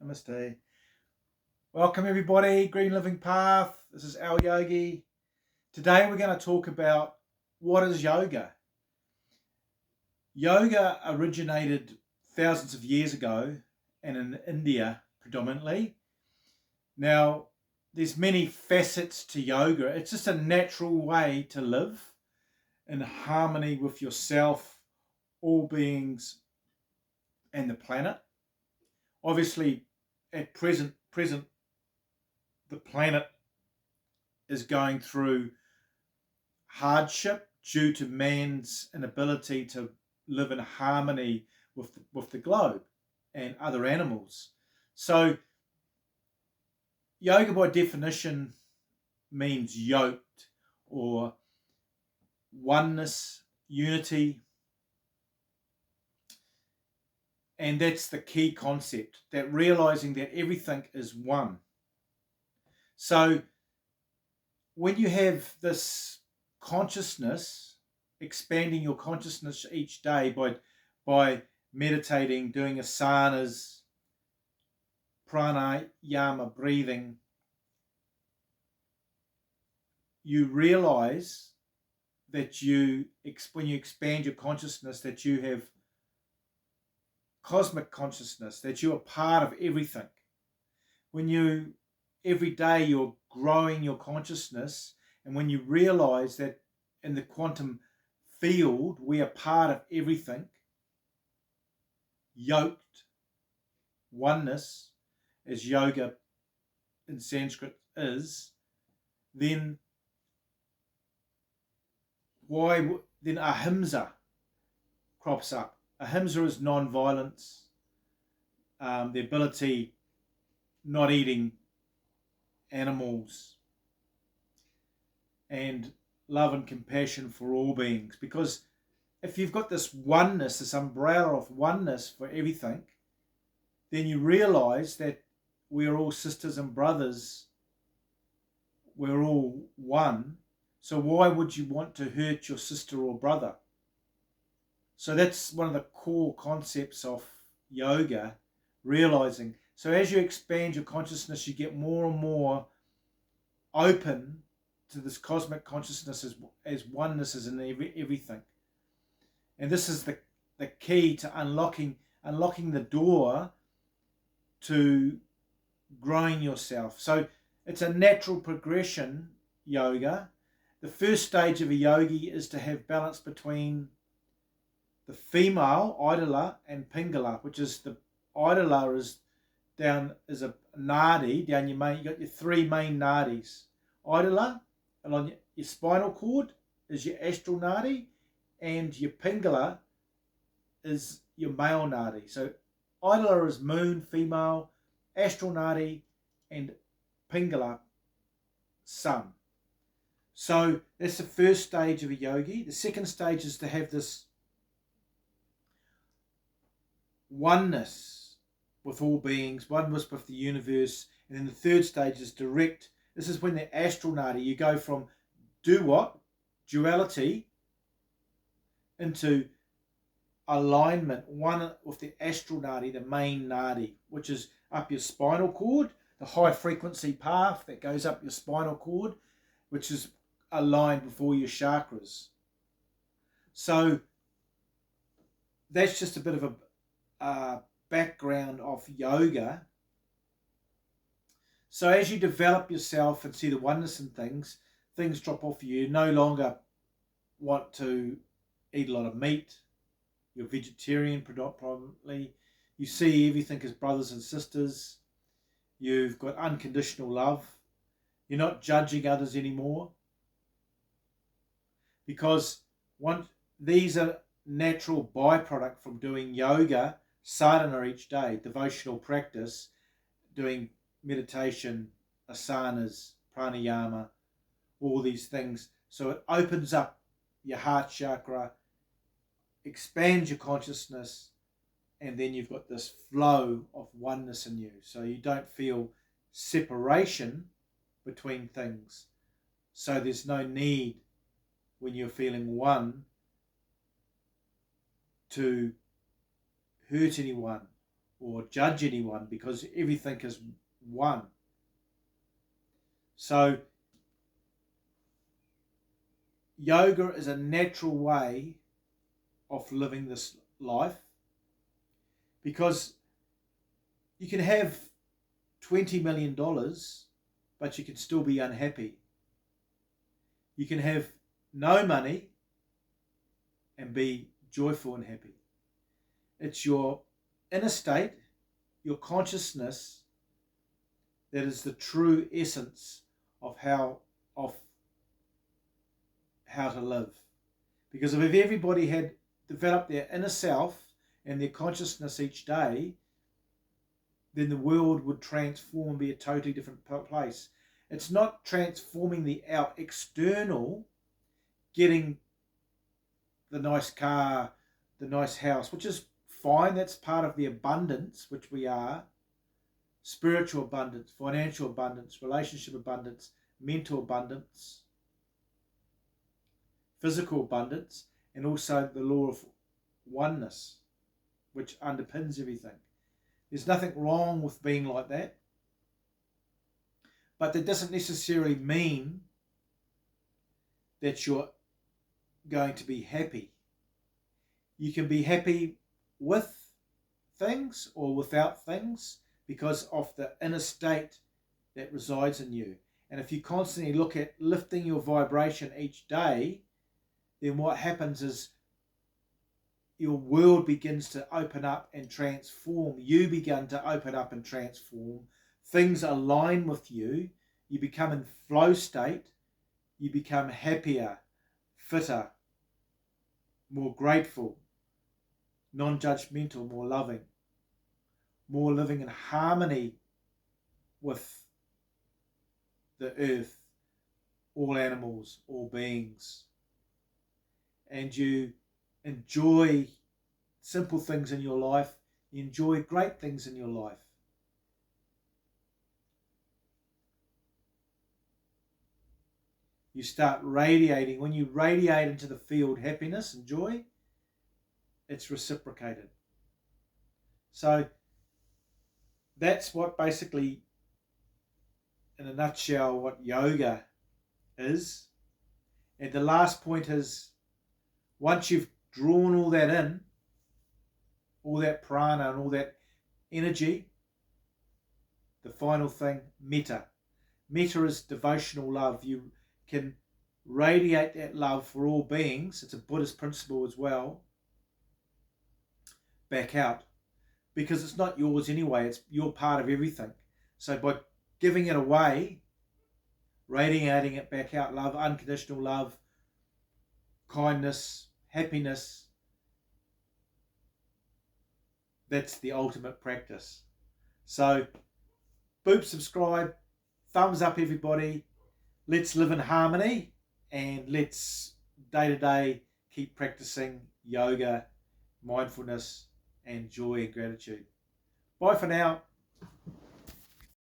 Namaste. Welcome everybody, Green Living Path. This is Al Yogi. Today we're going to talk about what is yoga. Yoga originated thousands of years ago and in India predominantly. Now, there's many facets to yoga. It's just a natural way to live in harmony with yourself, all beings, and the planet. Obviously, at present, the planet is going through hardship due to man's inability to live in harmony with the globe and other animals. So yoga by definition means yoked or oneness, unity. And that's the key concept, that realizing that everything is one. So when you have this consciousness, expanding your consciousness each day by meditating, doing asanas, pranayama, breathing, you realize that when you expand your consciousness, that you have cosmic consciousness, that you are part of everything. Every day you're growing your consciousness, and when you realize that in the quantum field we are part of everything, yoked, oneness, as yoga in Sanskrit is, then ahimsa crops up. Ahimsa is non-violence, the ability not eating animals, and love and compassion for all beings. Because if you've got this oneness, this umbrella of oneness for everything, then you realize that we're all sisters and brothers, we're all one. So why would you want to hurt your sister or brother? So that's one of the core concepts of yoga, realizing. So as you expand your consciousness, you get more and more open to this cosmic consciousness as oneness is in everything. And this is the key to unlocking the door to growing yourself. So it's a natural progression, yoga. The first stage of a yogi is to have balance between the female, Idala, and Pingala, which is the Idala is a nadi, down your main, you got your three main nadis. Idala, along your spinal cord, is your astral nadi, and your Pingala is your male nadi. So Idala is moon, female, astral nadi, and Pingala, sun. So that's the first stage of a yogi. The second stage is to have this oneness with all beings, oneness with the universe. And then the third stage is direct. This is when the astral nadi, you go from duality, into alignment, one with the astral nadi, the main nadi, which is up your spinal cord, the high frequency path that goes up your spinal cord, which is aligned with all your chakras. So that's just a bit of a background of yoga. So as you develop yourself and see the oneness in things drop off you. You no longer want to eat a lot of meat. You're vegetarian predominantly. You see everything as brothers and sisters. You've got unconditional love. You're not judging others anymore. Because these are natural byproduct from doing yoga, sadhana each day, devotional practice, doing meditation, asanas, pranayama, all these things. So it opens up your heart chakra, expands your consciousness, and then you've got this flow of oneness in you. So you don't feel separation between things. So there's no need, when you're feeling one, to hurt anyone or judge anyone, because everything is one. So yoga is a natural way of living this life, because you can have $20 million, but you can still be unhappy. You can have no money and be joyful and happy. It's your inner state, your consciousness, that is the true essence of how to live. Because if everybody had developed their inner self and their consciousness each day, then the world would transform and be a totally different place. It's not transforming our external, getting the nice car, the nice house, which is fine. That's part of the abundance, which we are. Spiritual abundance, financial abundance, relationship abundance, mental abundance, physical abundance, and also the law of oneness, which underpins everything. There's nothing wrong with being like that. But that doesn't necessarily mean that you're going to be happy. You can be happy with things or without things because of the inner state that resides in you. And if you constantly look at lifting your vibration each day, then what happens is your world begins to open up and transform. You begin to open up and transform. Things align with you. You become in flow state. You become happier, fitter, more grateful, non-judgmental, more loving, more living in harmony with the earth, all animals, all beings. And you enjoy simple things in your life. You enjoy great things in your life. You start radiating. When you radiate into the field happiness and joy, it's reciprocated. So that's what basically, in a nutshell, what yoga is. And the last point is, once you've drawn all that in, all that prana and all that energy, the final thing, metta. Metta is devotional love. You can radiate that love for all beings. It's a Buddhist principle as well. Back out. Because it's not yours anyway. You're part of everything. So by giving it away, radiating it back out, love, unconditional love, kindness, happiness, that's the ultimate practice. So, boop, subscribe, thumbs up everybody. Let's live in harmony, and let's day to day keep practicing yoga, mindfulness, and joy and gratitude. Bye for now.